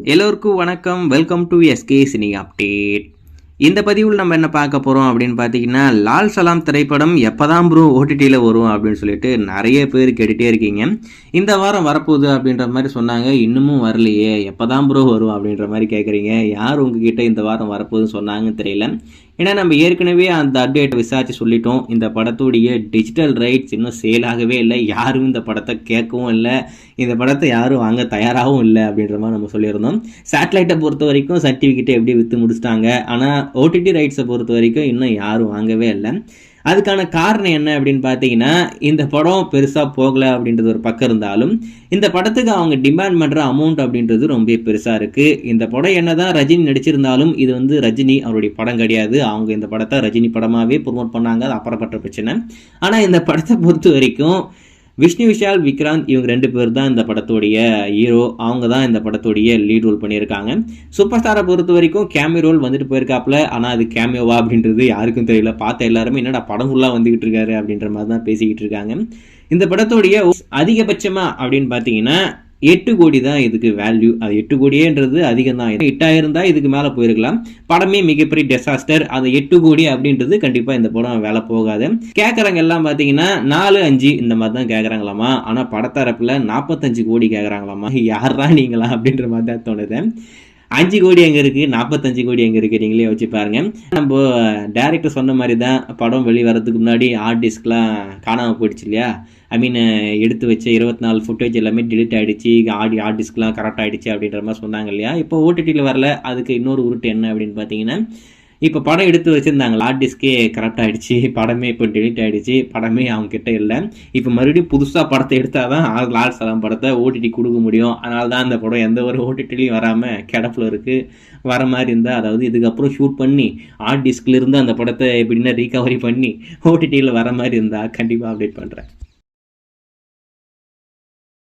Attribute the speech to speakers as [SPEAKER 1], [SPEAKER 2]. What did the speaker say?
[SPEAKER 1] எல்லோருக்கும் வணக்கம். Welcome to SK cine update. இந்த பதிவில் நம்ம என்ன பார்க்க போகிறோம் அப்படின்னு பார்த்தீங்கன்னா, லால் சலாம் திரைப்படம் எப்போதான் ப்ரோ ஓடிடியில் வரும் அப்படின்னு சொல்லிட்டு நிறைய பேர் கேட்டுகிட்டே இருக்கீங்க. இந்த வாரம் வரப்போகுது அப்படின்ற மாதிரி சொன்னாங்க. இன்னமும் வரலையே, எப்போதான் ப்ரோ வரும் அப்படின்ற மாதிரி கேட்குறீங்க. யார் உங்ககிட்ட இந்த வாரம் வரப்போகுதுன்னு சொன்னாங்கன்னு தெரியல. ஏன்னா நம்ம ஏற்கனவே அந்த அப்டேட்டை விசாரித்து சொல்லிட்டோம். இந்த படத்துடைய டிஜிட்டல் ரைட்ஸ் இன்னும் சேல் ஆகவே இல்லை. யாரும் இந்த படத்தை கேட்கவும் இல்லை, இந்த படத்தை யாரும் வாங்க தயாராகவும் இல்லை அப்படின்ற மாதிரி நம்ம சொல்லியிருந்தோம். சேட்டலைட்டை பொறுத்த வரைக்கும் சர்டிஃபிகேட்டை எப்படி விற்று முடிச்சிட்டாங்க. ஆனால் ஓடிடி ரைட்ஸை பொறுத்த வரைக்கும் இன்னும் யாரும் வாங்கவே இல்லை. அதுக்கான காரணம் என்ன அப்படின்னு பார்த்தீங்கன்னா, இந்த படம் பெருசாக போகலை அப்படின்றது ஒரு பக்கம் இருந்தாலும், இந்த படத்துக்கு அவங்க டிமாண்ட் பண்ணுற அமௌண்ட் அப்படின்றது ரொம்ப பெருசாக இருக்குது. இந்த படம் என்ன தான் ரஜினி நடிச்சிருந்தாலும் இது வந்து ரஜினி அவருடைய படம் கிடையாது. அவங்க இந்த படத்தை ரஜினி படமாகவே ப்ரொமோட் பண்ணாங்க, அது அப்புறப்பட்ட பிரச்சனை. ஆனால் இந்த படத்தை பொறுத்த வரைக்கும் விஷ்ணு விஷால், விக்ராந்த் இவங்க 2 பேர் தான் இந்த படத்துடைய ஹீரோ. அவங்க தான் இந்த படத்துடைய லீட் ரோல் பண்ணியிருக்காங்க. சூப்பர் ஸ்டாரை பொறுத்த வரைக்கும் கேமியோ ரோல் வந்துட்டு போயிருக்காப்புல. ஆனால் அது கேமியோவா அப்படின்றது யாருக்கும் தெரியல. பார்த்த எல்லாருமே என்னடா படம் ஃபுல்லாக வந்துகிட்டு இருக்காரு அப்படின்ற மாதிரி தான் பேசிக்கிட்டு இருக்காங்க. இந்த படத்துடைய அதிகபட்சமா அப்படின்னு பார்த்தீங்கன்னா 8 கோடி தான் இதுக்கு வேல்யூ. அது 8 கோடியேன்றது அதிகம் தான். 8,000 தான் இதுக்கு மேலே போயிருக்கலாம். படமே மிகப்பெரிய டெசாஸ்டர். அது 8 கோடி அப்படின்றது கண்டிப்பாக இந்த படம் வேலை போகாது. கேட்குறவங்க எல்லாம் பார்த்தீங்கன்னா 4-5 இந்த மாதிரி தான் கேட்குறாங்களாமா. ஆனால் படத்தரப்பில் 45 கோடி கேட்குறாங்களாமா. யாரா நீங்களா அப்படின்ற மாதிரி தான் தோணுது. 5 கோடி எங்கே இருக்குது, 45 கோடி எங்கே இருக்குது, நீங்களே வச்சு பாருங்க. நம்ம டேரக்டர் சொன்ன மாதிரி தான் படம் வெளிவரதுக்கு முன்னாடி ஹார்ட் டிஸ்க்லாம் காணாமல் போயிடுச்சு இல்லையா. எடுத்து வச்ச 24 ஃபுட்டேஜ் எல்லாமே டிலீட் ஆகிடுச்சு. ஹார்ட் டிஸ்க்லாம் கரெக்ட் ஆகிடுச்சு அப்படின்ற மாதிரி சொன்னாங்க இல்லையா. இப்போ ஓடிடியில் வரல. அதுக்கு இன்னொரு உருட்டு என்ன அப்படின்னு பார்த்தீங்கன்னா, இப்போ படம் எடுத்து வச்சுருந்தாங்க, ஹார்ட் டிஸ்கே கரெக்ட் ஆகிடுச்சு, படமே இப்போ டிலீட் ஆகிடுச்சு, படமே அவங்ககிட்ட இல்லை. இப்போ மறுபடியும் புதுசாக படத்தை எடுத்தால் தான் லால் சலாம் படத்தை ஓடிடி கொடுக்க முடியும். அதனால தான் அந்த படம் எந்த ஒரு ஓடிடிலையும் வராமல் கிடப்பில் இருக்குது. வர மாதிரி இருந்தால், அதாவது இதுக்கப்புறம் ஷூட் பண்ணி ஹார்ட் டிஸ்கில் இருந்து அந்த படத்தை எப்படின்னா ரீகவரி பண்ணி ஓடிடியில் வர மாதிரி இருந்தால் கண்டிப்பாக அப்டேட் பண்ணுறேன்.